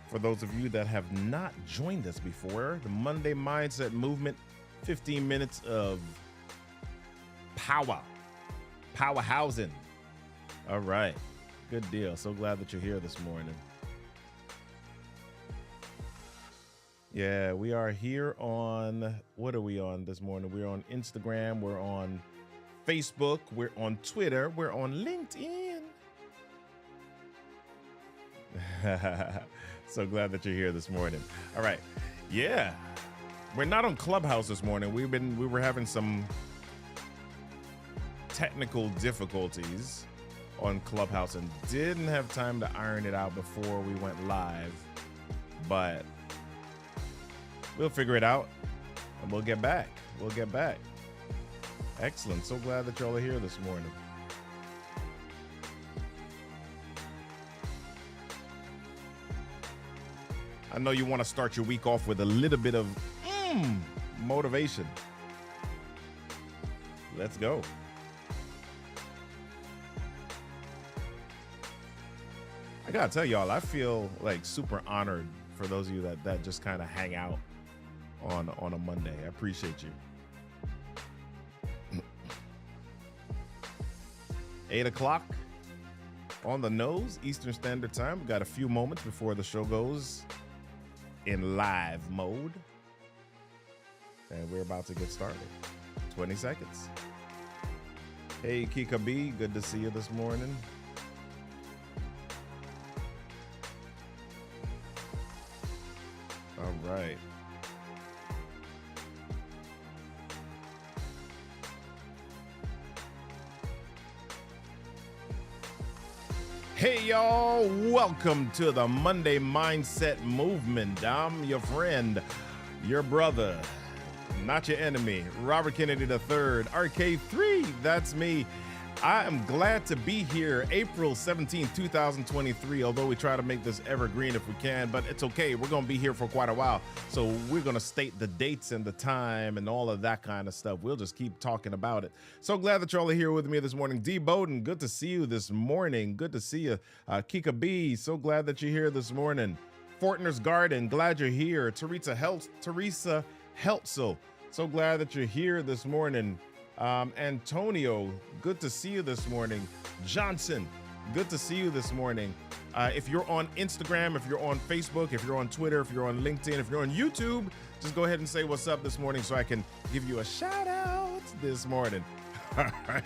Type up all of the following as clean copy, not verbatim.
For those of you that have not joined us before, the Monday Mindset Movement, 15 minutes of powerhousing. All right, good deal. So glad that you're here this morning. Yeah, we are here on, what are we on this morning? We're on Instagram, we're on Facebook, we're on Twitter, we're on LinkedIn. So glad that you're here this morning. All right. Yeah. We're not on Clubhouse this morning. We were having some technical difficulties on Clubhouse and didn't have time to iron it out before we went live. But we'll figure it out and we'll get back. Excellent. So glad that y'all are here this morning. I know you want to start your week off with a little bit of motivation. Let's go. I gotta tell y'all, I feel like super honored for those of you that just kind of hang out on a Monday. I appreciate you. 8 o'clock on the nose, Eastern Standard Time. We've got a few moments before the show goes in live mode. And we're about to get started. 20 seconds. Hey, Kika B, good to see you this morning. All right. Hey y'all, welcome to the Monday Mindset Movement. I'm your friend, your brother, not your enemy, Robert Kennedy III, RK3, that's me. I am glad to be here April 17, 2023, although we try to make this evergreen if we can, but it's okay. We're going to be here for quite a while, so we're going to state the dates and the time and all of that kind of stuff. We'll just keep talking about it. So glad that y'all are here with me this morning. D. Bowden, good to see you this morning. Good to see you. Kika B, so glad that you're here this morning. Fortner's Garden, glad you're here. Teresa Heltzel, so glad that you're here this morning. Antonio, good to see you this morning. Johnson, good to see you this morning. If you're on Instagram, if you're on Facebook, if you're on Twitter, if you're on LinkedIn, if you're on YouTube, just go ahead and say what's up this morning so I can give you a shout out this morning. All right.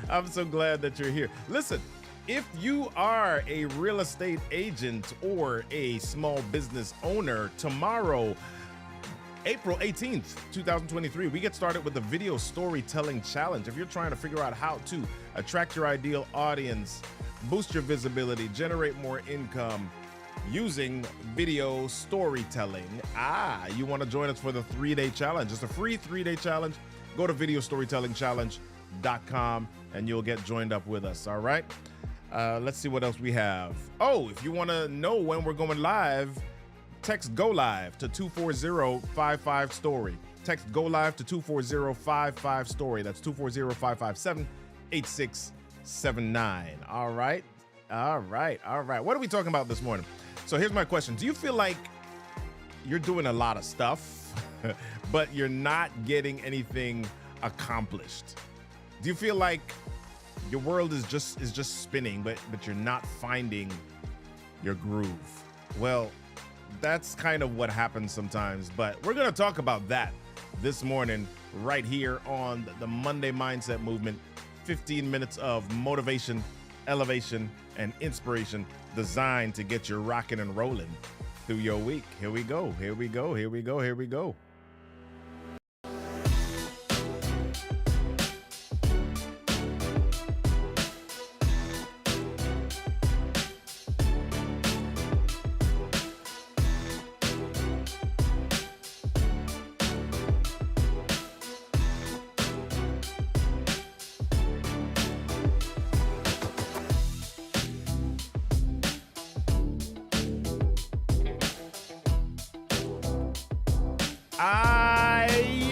I'm so glad that you're here. Listen, if you are a real estate agent or a small business owner, tomorrow, April 18th, 2023, we get started with the Video Storytelling Challenge. If you're trying to figure out how to attract your ideal audience, boost your visibility, generate more income using video storytelling, you want to join us for the 3-day challenge. It's a free 3-day challenge. Go to videostorytellingchallenge.com and you'll get joined up with us, all right? Let's see what else we have. Oh, if you want to know when we're going live, text GO LIVE to 240-55-STORY. Text GO LIVE to 240-55-STORY. That's 240-557-8679. All right. What are we talking about this morning? So here's my question. Do you feel like you're doing a lot of stuff, but you're not getting anything accomplished? Do you feel like your world is just spinning, but you're not finding your groove? Well, that's kind of what happens sometimes, but we're going to talk about that this morning right here on the Monday Mindset Movement. 15 minutes of motivation, elevation, and inspiration designed to get you rocking and rolling through your week. Here we go.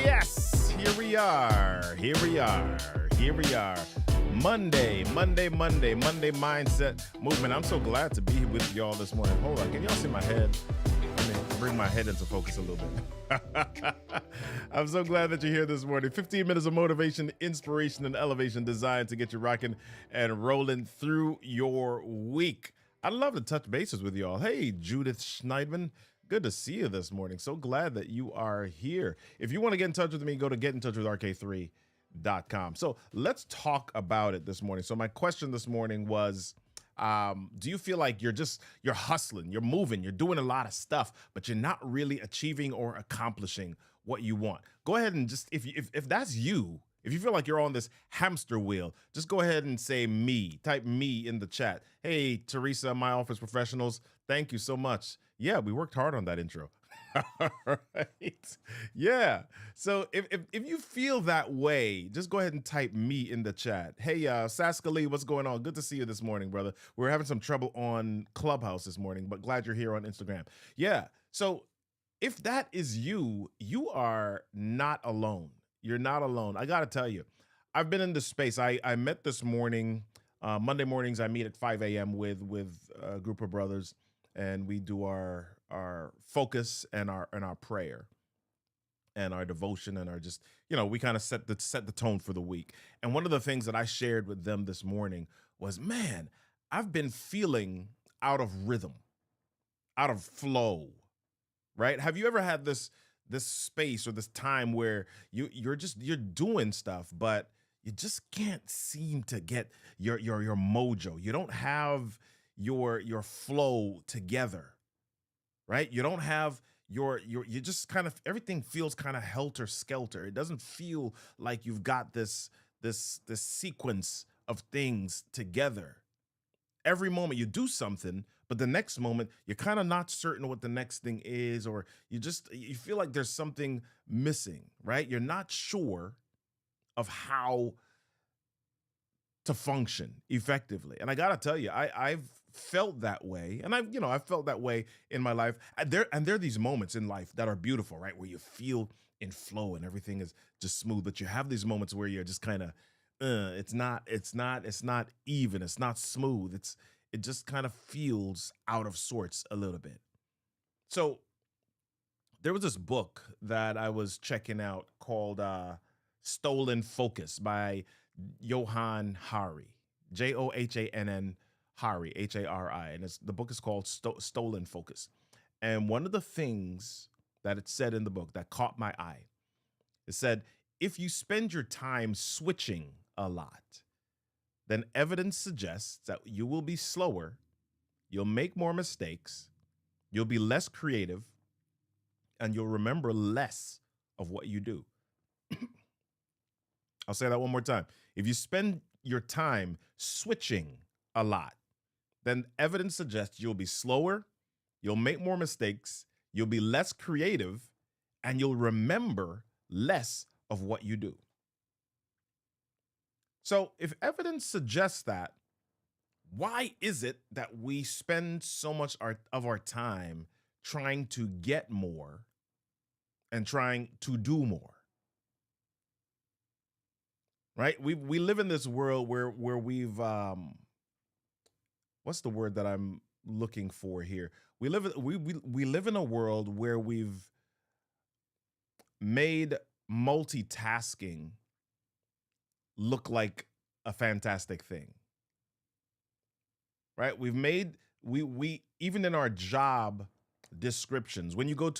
Yes, here we are. Monday Mindset Movement. I'm so glad to be with y'all this morning. Hold on, can y'all see my head? Let me bring my head into focus a little bit. I'm so glad that you're here this morning. 15 minutes of motivation, inspiration, and elevation designed to get you rocking and rolling through your week. I'd love to touch bases with y'all. Hey, Judith Schneidman. Good to see you this morning. So glad that you are here. If you want to get in touch with me, go to getintouchwithrk3.com. So let's talk about it this morning. So my question this morning was, do you feel like you're hustling, you're moving, you're doing a lot of stuff, but you're not really achieving or accomplishing what you want? Go ahead and just, if that's you, if you feel like you're on this hamster wheel, just go ahead and say me. Type me in the chat. Hey, Teresa, my office professionals, thank you so much. Yeah, we worked hard on that intro. All right. Yeah. So if you feel that way, just go ahead and type me in the chat. Hey, Saska Lee, what's going on? Good to see you this morning, brother. We're having some trouble on Clubhouse this morning, but glad you're here on Instagram. Yeah. So if that is you, you are not alone. You're not alone. I got to tell you, I've been in this space. I met this morning, Monday mornings, I meet at 5 a.m. with a group of brothers, and we do our focus and our prayer and our devotion and our just, we kind of set the tone for the week. And one of the things that I shared with them this morning was, man, I've been feeling out of rhythm, out of flow, right? Have you ever had this space or this time where you're doing stuff, but you just can't seem to get your mojo. You don't have your flow together, right? You don't have you just kind of, everything feels kind of helter skelter. It doesn't feel like you've got this sequence of things together. Every moment you do something, but the next moment you're kind of not certain what the next thing is, or you feel like there's something missing, right? You're not sure of how to function effectively. And I got to tell you, I've felt that way. And I've felt that way in my life. And there are these moments in life that are beautiful, right? Where you feel in flow and everything is just smooth, but you have these moments where you're just kind of, it's not even, it's not smooth. It just kind of feels out of sorts a little bit. So there was this book that I was checking out called Stolen Focus by Johann Hari, Johannn Hari, Hari. And the book is called Stolen Focus. And one of the things that it said in the book that caught my eye, it said, if you spend your time switching a lot, then evidence suggests that you will be slower, you'll make more mistakes, you'll be less creative, and you'll remember less of what you do. I'll say that one more time. If you spend your time switching a lot, then evidence suggests you'll be slower, you'll make more mistakes, you'll be less creative, and you'll remember less of what you do. So if evidence suggests that, why is it that we spend so much of our time trying to get more and trying to do more? Right? We live in this world where we've what's the word that I'm looking for here? We live in a world where we've made multitasking look like a fantastic thing. Right? We even in our job descriptions, when you go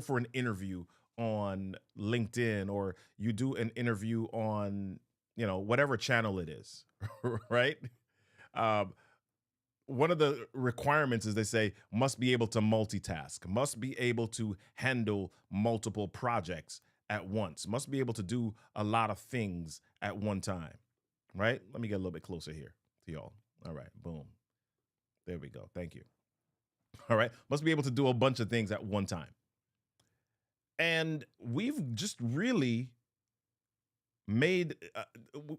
for an interview on LinkedIn, or you do an interview on, whatever channel it is, right? One of the requirements is they say must be able to multitask, must be able to handle multiple projects at once, must be able to do a lot of things at one time, right? Let me get a little bit closer here to y'all. All right, boom. There we go. Thank you. All right, must be able to do a bunch of things at one time. And we've just really made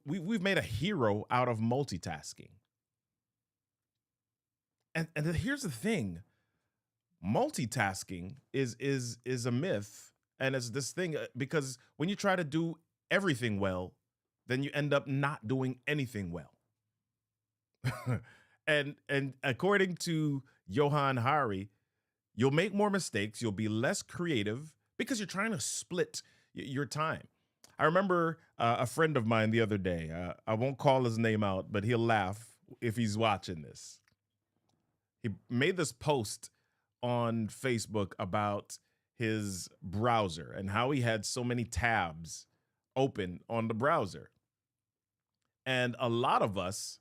we've made a hero out of multitasking. And here's the thing: multitasking is a myth, and it's this thing because when you try to do everything well, then you end up not doing anything well. And according to Johan Hari, you'll make more mistakes, you'll be less creative because you're trying to split your time. I remember a friend of mine the other day. I won't call his name out, but he'll laugh if he's watching this. He made this post on Facebook about his browser and how he had so many tabs open on the browser. And a lot of us,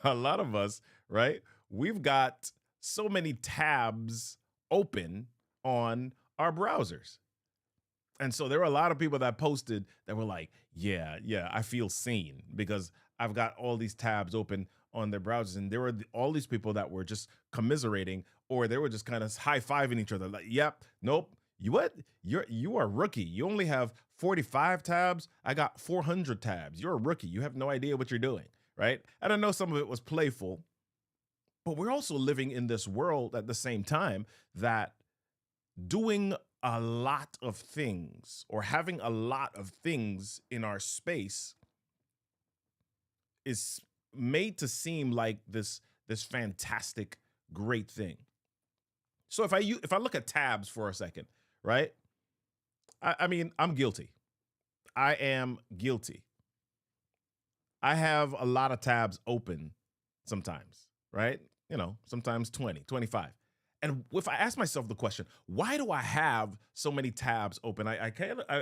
a lot of us, right? We've got so many tabs open on our browsers. And so there were a lot of people that posted that were like, yeah, I feel seen because I've got all these tabs open on their browsers. And there were all these people that were just commiserating, or they were just kind of high-fiving each other like, yep, nope. You are a rookie. You only have 45 tabs. I got 400 tabs. You're a rookie. You have no idea what you're doing, right? And I know some of it was playful, but we're also living in this world at the same time that doing a lot of things or having a lot of things in our space is made to seem like this fantastic, great thing. So if I look at tabs for a second, right? I mean, I'm guilty. I am guilty. I have a lot of tabs open sometimes, right? Sometimes 20, 25. And if I ask myself the question, why do I have so many tabs open? I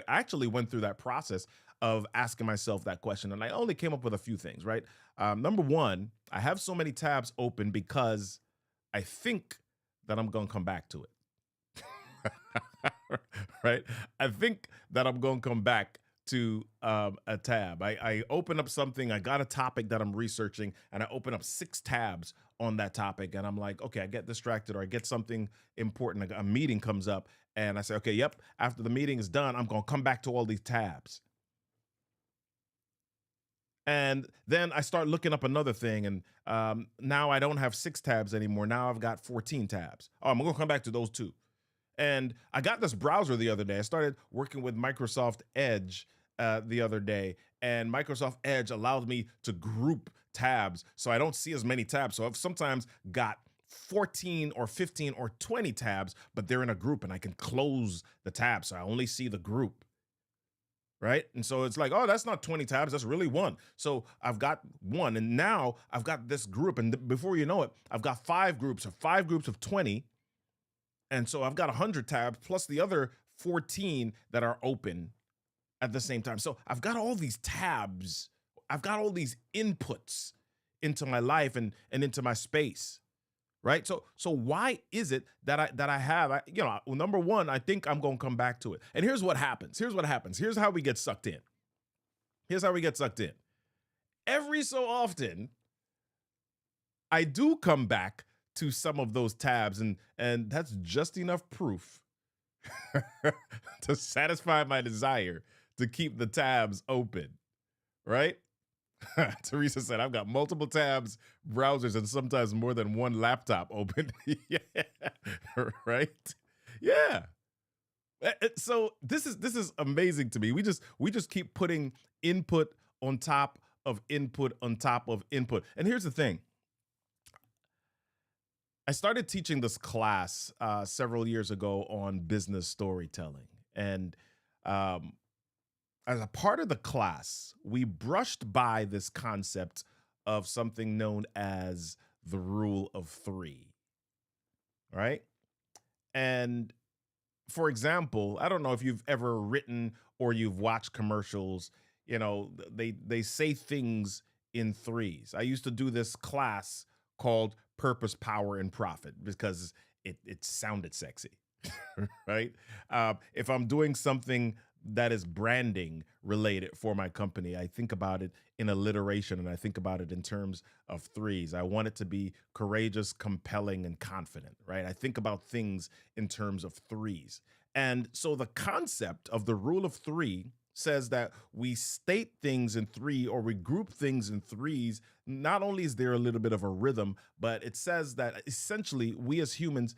actually went through that process of asking myself that question, and I only came up with a few things, right? Number one, I have so many tabs open because I think that I'm going to come back to it. Right? I think that I'm going to come back to a tab. I open up something, I got a topic that I'm researching, and I open up 6 tabs on that topic. And I'm like, okay, I get distracted or I get something important. A meeting comes up and I say, okay, yep, after the meeting is done, I'm going to come back to all these tabs. And then I start looking up another thing. And now I don't have 6 tabs anymore. Now I've got 14 tabs. Oh, I'm going to come back to those 2. And I got this browser the other day. I started working with Microsoft Edge the other day, and Microsoft Edge allowed me to group tabs so I don't see as many tabs. So I've sometimes got 14 or 15 or 20 tabs, but they're in a group and I can close the tab so I only see the group. Right. And so it's like, oh, that's not 20 tabs. That's really 1. So I've got 1. And now I've got this group. And before you know it, I've got 5 groups of 20. And so I've got 100 tabs plus the other 14 that are open at the same time. So I've got all these tabs. I've got all these inputs into my life and into my space. Right. So why is it that I have, number one, I think I'm going to come back to it. And here's what happens. Here's how we get sucked in. Every so often, I do come back to some of those tabs, and that's just enough proof to satisfy my desire to keep the tabs open, right? Teresa said, I've got multiple tabs, browsers, and sometimes more than one laptop open. Yeah, right? Yeah. So this is amazing to me. We just keep putting input on top of input on top of input. And here's the thing. I started teaching this class several years ago on business storytelling. And as a part of the class, we brushed by this concept of something known as the rule of 3, right? And for example, I don't know if you've ever written or you've watched commercials, they say things in 3s. I used to do this class called Purpose, Power, and Profit because it sounded sexy, right? If I'm doing something that is branding related for my company, I think about it in alliteration and I think about it in terms of 3s. I want it to be courageous, compelling, and confident, right? I think about things in terms of 3s. And so the concept of the rule of 3 says that we state things in 3 or we group things in 3s. Not only is there a little bit of a rhythm, but it says that essentially we as humans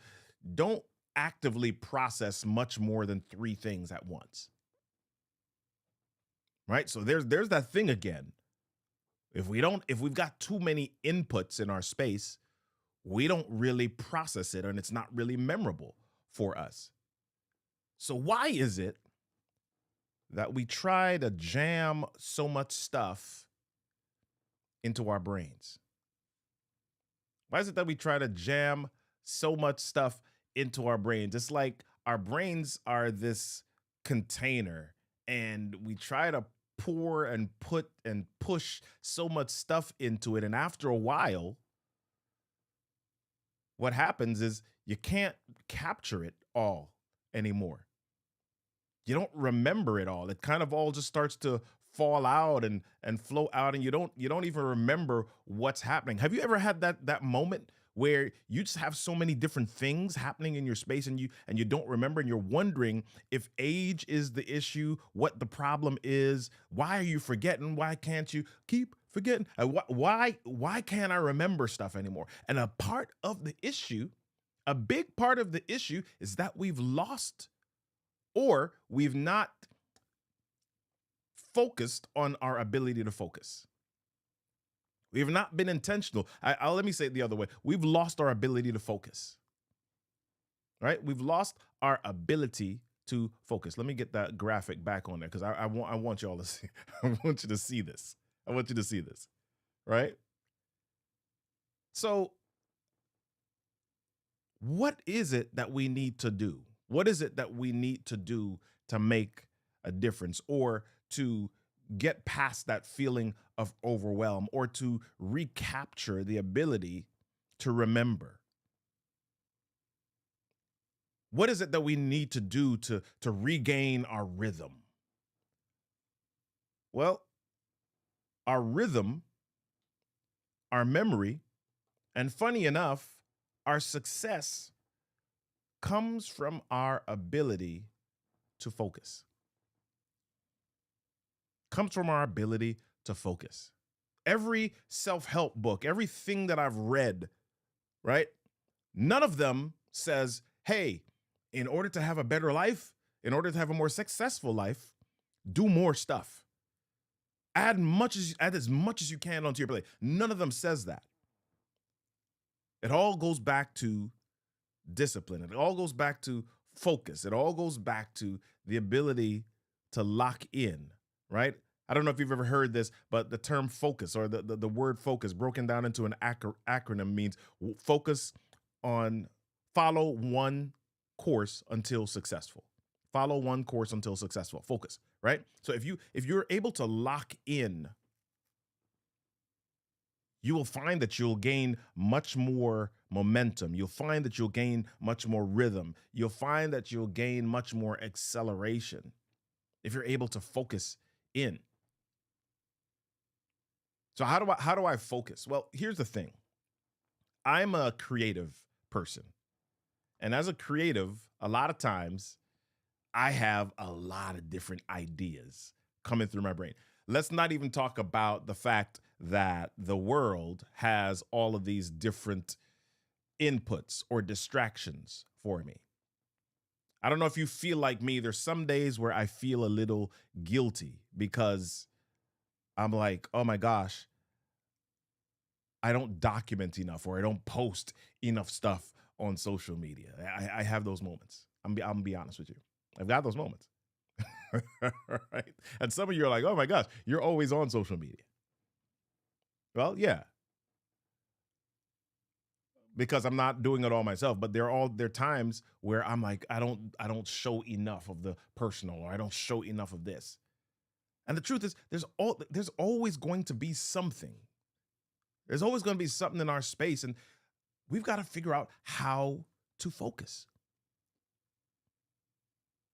don't actively process much more than 3 things at once. right? So there's that thing again. If we've got too many inputs in our space, we don't really process it and it's not really memorable for us. So why is it that we try to jam so much stuff into our brains? Why is it that we try to jam so much stuff into our brains? It's like our brains are this container and we try to pour and put and push so much stuff into it. And after a while, what happens is you can't capture it all anymore. You don't remember it all. It kind of all just starts to fall out and flow out, and you don't even remember what's happening. Have you ever had that moment where you just have so many different things happening in your space and you don't remember, and you're wondering if age is the issue, what the problem is, why are you forgetting, why can't you keep forgetting, why can't I remember stuff anymore? And a big part of the issue is that we've lost, or we've not focused on our ability to focus. We've not been intentional. Let me say it the other way. We've lost our ability to focus, right? We've lost our ability to focus. Let me get that graphic back on there because I want y'all to see. I want you to see this. I want you to see this, right? So what is it that we need to do? What is it that we need to do to make a difference, or to get past that feeling of overwhelm, or to recapture the ability to remember? What is it that we need to do to regain our rhythm? Well, our rhythm, our memory, and funny enough, our success comes from our ability to focus. Comes from our ability to focus. Every self-help book, everything that I've read, right? None of them says, hey, in order to have a better life, in order to have a more successful life, do more stuff. Add as much as you can onto your plate. None of them says that. It all goes back to discipline. It all goes back to focus. It all goes back to the ability to lock in, right? I don't know if you've ever heard this, but the term focus, or the word focus broken down into an acronym, means focus on, follow one course until successful. Follow one course until successful. Focus, right? So if you're able to lock in, you will find that you'll gain much more momentum. You'll find that you'll gain much more rhythm. You'll find that you'll gain much more acceleration if you're able to focus in. So how do I focus? Well, here's the thing. I'm a creative person. And as a creative, a lot of times I have a lot of different ideas coming through my brain. Let's not even talk about the fact that the world has all of these different inputs or distractions for me. I don't know if you feel like me. There's some days where I feel a little guilty because I'm like, oh my gosh, I don't document enough, or I don't post enough stuff on social media. I have those moments. I'm gonna be honest with you. I've got those moments. Right? And some of you are like, oh my gosh, you're always on social media. Well, yeah, because I'm not doing it all myself, but there are times where I'm like, I don't show enough of the personal, or I don't show enough of this. And the truth is, there's always going to be something. There's always going to be something in our space, and we've got to figure out how to focus.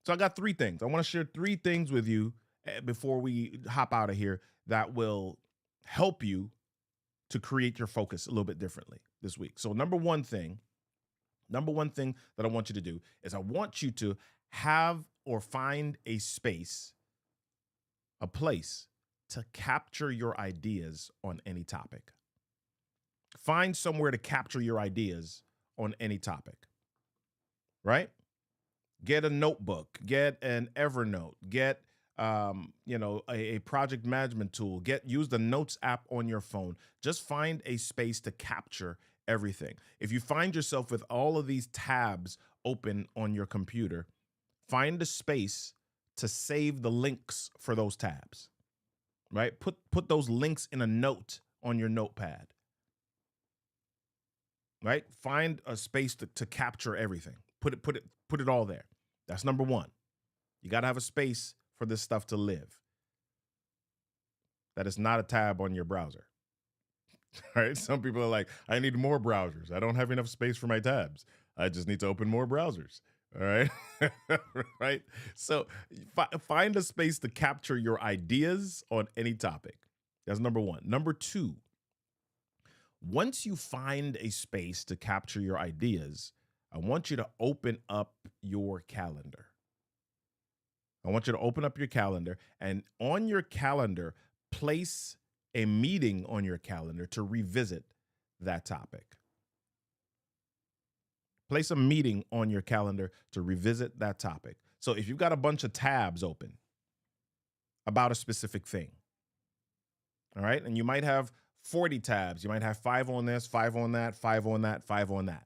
So I got 3 things. I want to share 3 things with you before we hop out of here that will help you to create your focus a little bit differently this week. So number one thing that I want you to do is I want you to have or find a space, a place to capture your ideas on any topic. Find somewhere to capture your ideas on any topic, right? Get a notebook, get an Evernote, get a project management tool. Use the Notes app on your phone. Just find a space to capture everything. If you find yourself with all of these tabs open on your computer, find a space to save the links for those tabs. Right? Put those links in a note on your notepad. Right? Find a space to capture everything. Put it all there. That's number one. You got to have a space for this stuff to live. That is not a tab on your browser. Right? Some people are like, I need more browsers. I don't have enough space for my tabs. I just need to open more browsers. All right. Right. So find a space to capture your ideas on any topic. That's number one. Number two, once you find a space to capture your ideas, I want you to open up your calendar. I want you to open up your calendar, and on your calendar, place a meeting on your calendar to revisit that topic. Place a meeting on your calendar to revisit that topic. So if you've got a bunch of tabs open about a specific thing, all right, and you might have 40 tabs, you might have 5 on this, 5 on that, 5 on that, 5 on that.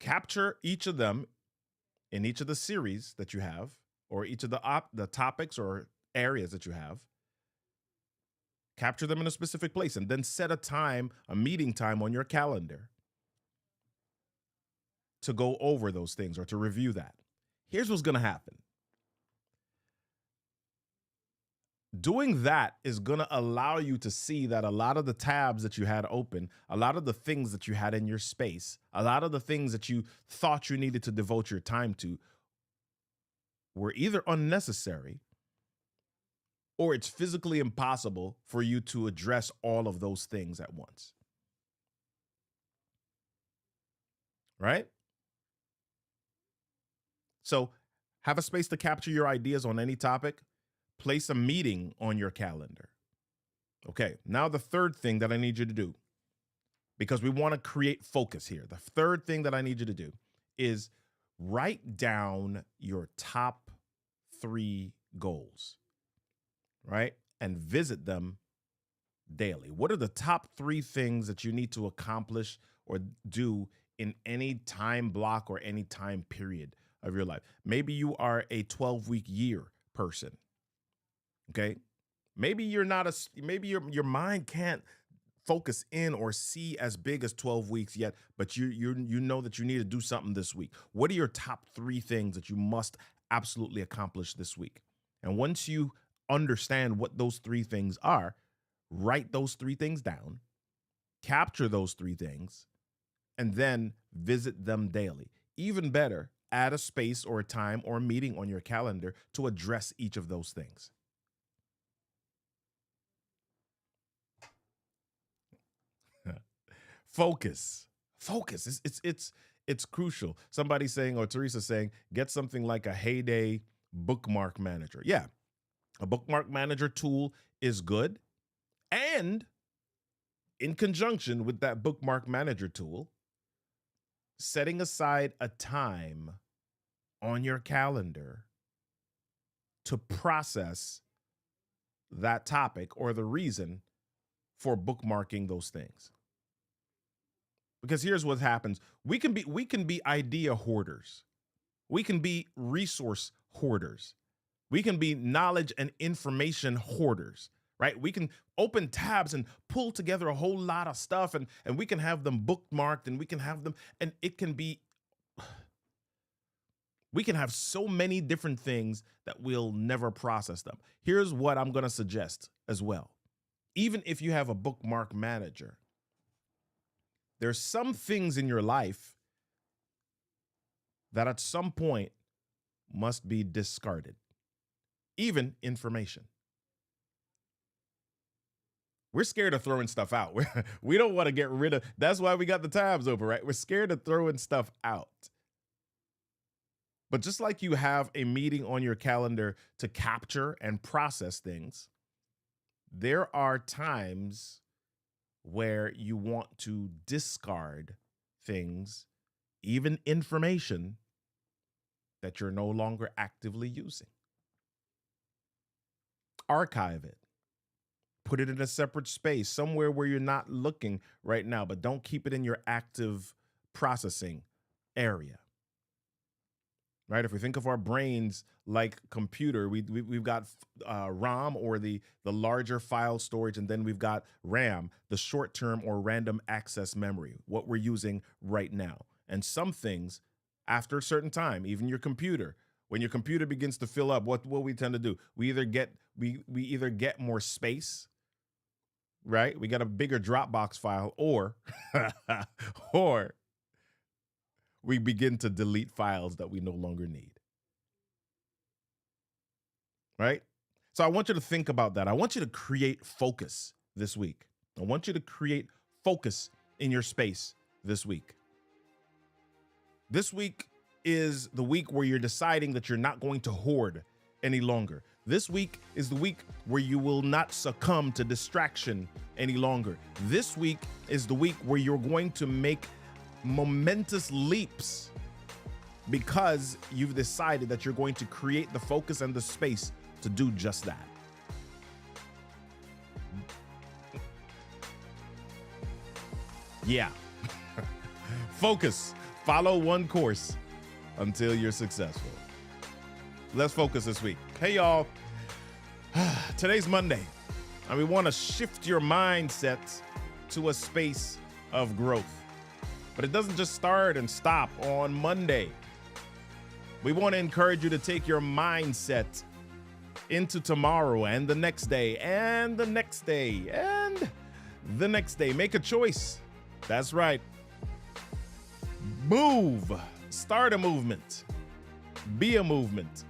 Capture each of them in each of the series that you have, or each of the topics or areas that you have. Capture them in a specific place, and then set a meeting time on your calendar to go over those things or to review that. Here's what's going to happen. Doing that is going to allow you to see that a lot of the tabs that you had open, a lot of the things that you had in your space, a lot of the things that you thought you needed to devote your time to were either unnecessary or it's physically impossible for you to address all of those things at once. Right? So have a space to capture your ideas on any topic. Place a meeting on your calendar. Okay, now the third thing that I need you to do, because we want to create focus here. The third thing that I need you to do is write down your top 3 goals, right? And visit them daily. What are the top 3 things that you need to accomplish or do in any time block or any time period of your life? Maybe you are a 12-week year person. Okay. Maybe you're not maybe your mind can't focus in or see as big as 12 weeks yet, but you know that you need to do something this week. What are your top 3 things that you must absolutely accomplish this week? And once you understand what those 3 things are, write those 3 things down, capture those 3 things, and then visit them daily. Even better, add a space or a time or a meeting on your calendar to address each of those things. Focus. It's crucial. Somebody's saying, or Teresa saying, get something like a Heyday bookmark manager. Yeah, a bookmark manager tool is good. And in conjunction with that bookmark manager tool, setting aside a time on your calendar to process that topic or the reason for bookmarking those things. Because here's what happens. We can be idea hoarders. We can be resource hoarders. We can be knowledge and information hoarders, right? We can open tabs and pull together a whole lot of stuff and we can have them bookmarked and we can have them, and we can have so many different things that we'll never process them. Here's what I'm going to suggest as well. Even if you have a bookmark manager, there's some things in your life that at some point must be discarded, even information. We're scared of throwing stuff out. We don't want to get rid of, that's why we got the tabs open, right? We're scared of throwing stuff out. But just like you have a meeting on your calendar to capture and process things, there are times where you want to discard things, even information, that you're no longer actively using. Archive it. Put it in a separate space, somewhere where you're not looking right now, but don't keep it in your active processing area. Right? If we think of our brains like computer, we've got ROM, or the larger file storage, and then we've got RAM, the short-term or random access memory, what we're using right now. And some things, after a certain time, even your computer, when your computer begins to fill up, what we tend to do, we either get more space, right? We got a bigger Dropbox file, or or we begin to delete files that we no longer need. Right? So I want you to think about that. I want you to create focus this week. I want you to create focus in your space this week. This week is the week where you're deciding that you're not going to hoard any longer. This week is the week where you will not succumb to distraction any longer. This week is the week where you're going to make momentous leaps because you've decided that you're going to create the focus and the space to do just that. Yeah. Focus. Follow one course until you're successful. Let's focus this week. Hey, y'all. Today's Monday, and we want to shift your mindset to a space of growth. But it doesn't just start and stop on Monday. We want to encourage you to take your mindset into tomorrow and the next day and the next day and the next day. Make a choice. That's right. Move. Start a movement. Be a movement.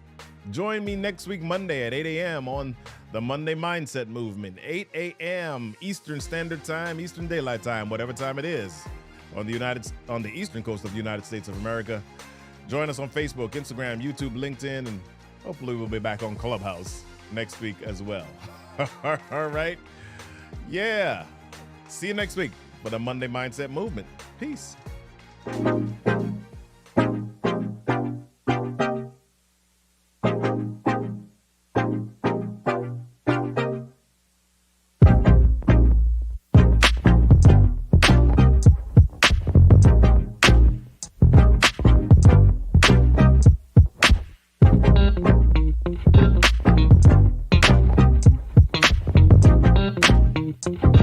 Join me next week, Monday at 8 a.m. on the Monday Mindset Movement. 8 a.m. Eastern Standard Time, Eastern Daylight Time, whatever time it is. On the eastern coast of the United States of America. Join us on Facebook, Instagram, YouTube, LinkedIn, and hopefully we'll be back on Clubhouse next week as well. All right? Yeah. See you next week for the Monday Mindset Movement. Peace. Thank you.